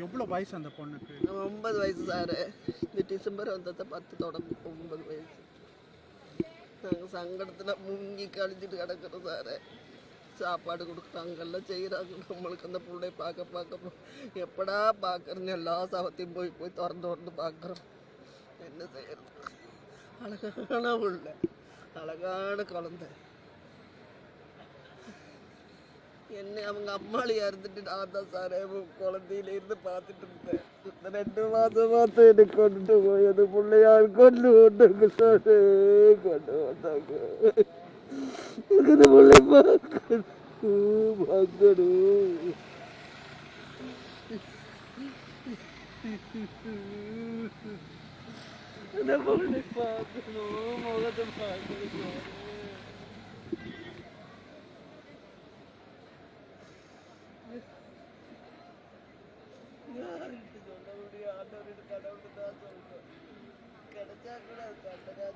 எவ்வளோ வயசு அந்த பொண்ணுக்கு? 9 வயசு சார். இந்த டிசம்பர் வந்ததை 10 தொடங்கி 9 வயசு. நாங்கள் சங்கடத்தில் முங்கி கழிஞ்சிட்டு கிடக்கிறோம் சார். சாப்பாடு கொடுக்குறாங்கெல்லாம் செய்கிறாங்க. நம்மளுக்கு அந்த பிள்ளை பார்க்க எப்படா பார்க்குறேன்னு எல்லா சவத்தையும் போய் திறந்து பார்க்குறோம். என்ன செய்யறது? அழகான பிள்ளை, அழகான குழந்தை. என்ன அவங்க அம்மாளியா இருந்துட்டு நான் தான் சார் குழந்தையில இருந்து பார்த்துட்டு இருந்தேன். 2 மாதமா எனக்கு கொண்டு போய் அந்த பிள்ளையார் கொண்டு வந்தாங்க சார். கொண்டு வந்தாங்க. இந்த பிள்ளை பார்க்கணும். அந்த பிள்ளை பார்க்கணும், முகத்தை பார்க்கணும். யாருக்கு சொல்ல முடியும்? ஆண்டவருக்கு கடவுள் தான் சொல்லணும். கிடைச்சா கூட அது கண்டதா